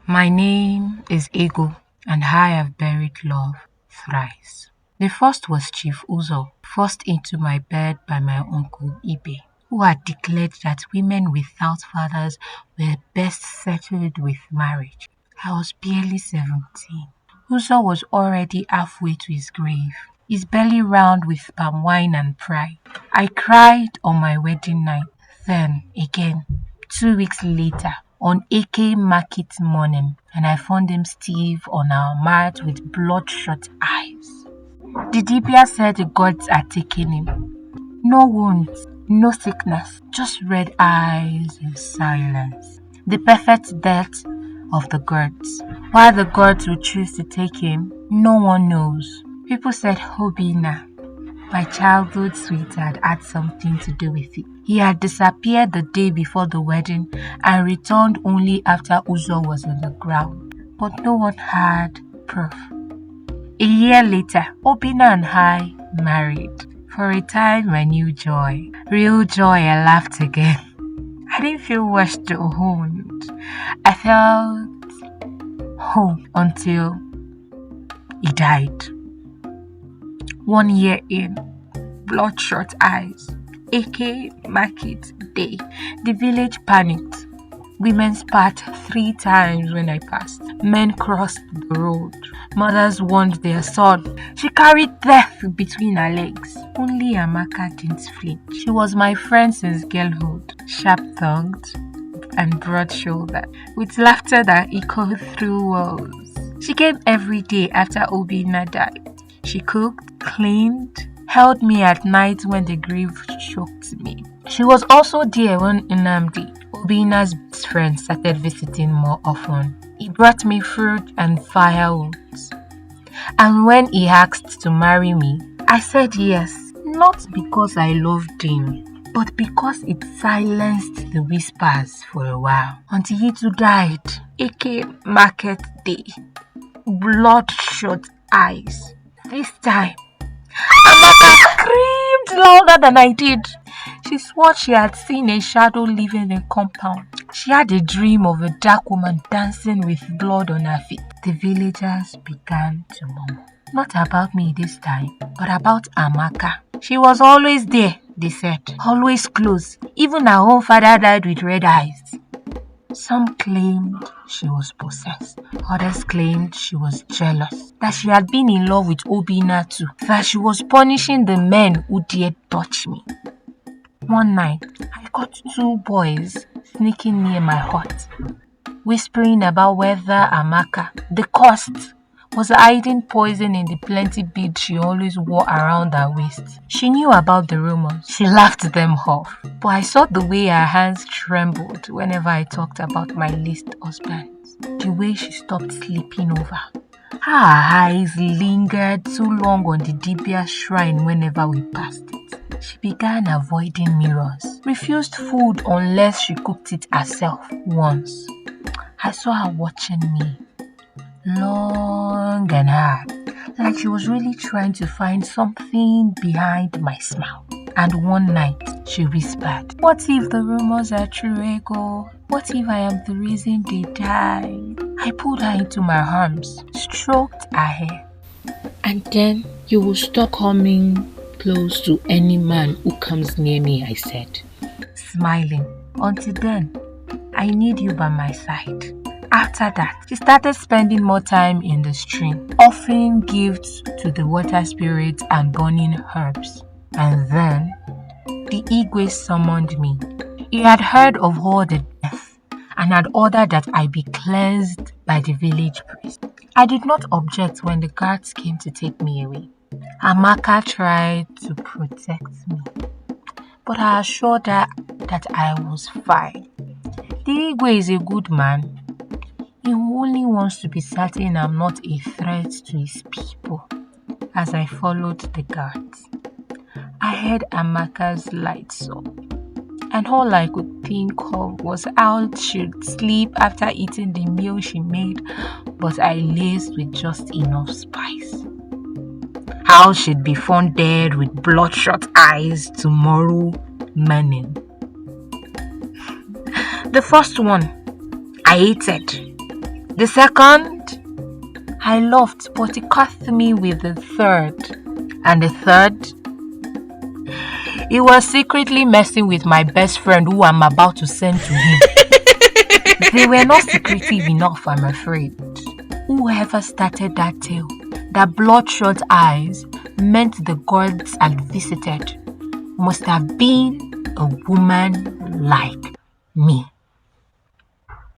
My name is Ego, and I have buried love thrice. The first was Chief Uzo, forced into my bed by my uncle Ibe, who had declared that women without fathers were best settled with marriage. I was barely 17. Uzo was already halfway to his grave, his belly round with palm wine and pride. I cried on my wedding night, then again 2 weeks later, on AK market morning, and I found him stiff on our mat with bloodshot eyes. The Dibia said the gods had taken him. No wounds, no sickness, just red eyes and silence. The perfect death of the gods. Why the gods would choose to take him, no one knows. People said Hobina, my childhood sweetheart, had something to do with it. He had disappeared the day before the wedding and returned only after Uzo was on the ground. But no one had proof. A year later, Obina and I married. For a time, I knew joy. Real joy, I laughed again. I didn't feel washed or owned. I felt home until he died. 1 year in, bloodshot eyes, AK market day. The village panicked. Women spat 3 times when I passed. Men crossed the road. Mothers warned their son. She carried death between her legs. Only Amaka didn't flinch. She was my friend since girlhood, sharp-tongued and broad-shouldered, with laughter that echoed through walls. She came every day after Obina died. She cooked, cleaned, held me at night when the grief choked me. She was also there when Nnamdi, Obina's best friend, started visiting more often. He brought me fruit and firewood. And when he asked to marry me, I said yes, not because I loved him, but because it silenced the whispers for a while. Until he too died. AK market day. Bloodshot eyes. This time, Amaka screamed louder than I did. She swore she had seen a shadow leaving the compound. She had a dream of a dark woman dancing with blood on her feet. The villagers began to murmur. Not about me this time, but about Amaka. She was always there, they said. Always close. Even her own father died with red eyes. Some claimed she was possessed. Others claimed she was jealous. That she had been in love with Obina too. That she was punishing the men who dared touch me. One night, I caught 2 boys sneaking near my hut, whispering about whether Amaka, the cost, was hiding poison in the plenty beads she always wore around her waist. She knew about the rumors. She laughed them off. But I saw the way her hands trembled whenever I talked about my list husbands. The way she stopped sleeping over. Her eyes lingered too long on the Dibia shrine whenever we passed it. She began avoiding mirrors. Refused food unless she cooked it herself once. I saw her watching me. Long and hard, like she was really trying to find something behind my smile. And one night, she whispered, "What if the rumors are true, Ego? What if I am the reason they died?" I pulled her into my arms, stroked her hair. "And then you will stop coming close to any man who comes near me," I said, smiling. "Until then, I need you by my side." After that, she started spending more time in the stream, offering gifts to the water spirits and burning herbs. And then, the Igwe summoned me. He had heard of all the death and had ordered that I be cleansed by the village priest. I did not object when the guards came to take me away. Amaka tried to protect me, but I assured her that I was fine. The Igwe is a good man. He only wants to be certain I'm not a threat to his people. As I followed the guards, I heard Amaka's lights up, and all I could think of was how she'd sleep after eating the meal she made, but I laced with just enough spice. How she'd be found dead with bloodshot eyes tomorrow morning. The first one I hated. The second, I loved, but he caught me with the third. And the third, he was secretly messing with my best friend who I'm about to send to him. They were not secretive enough, I'm afraid. Whoever started that tale, that bloodshot eyes meant the gods had visited, must have been a woman like me.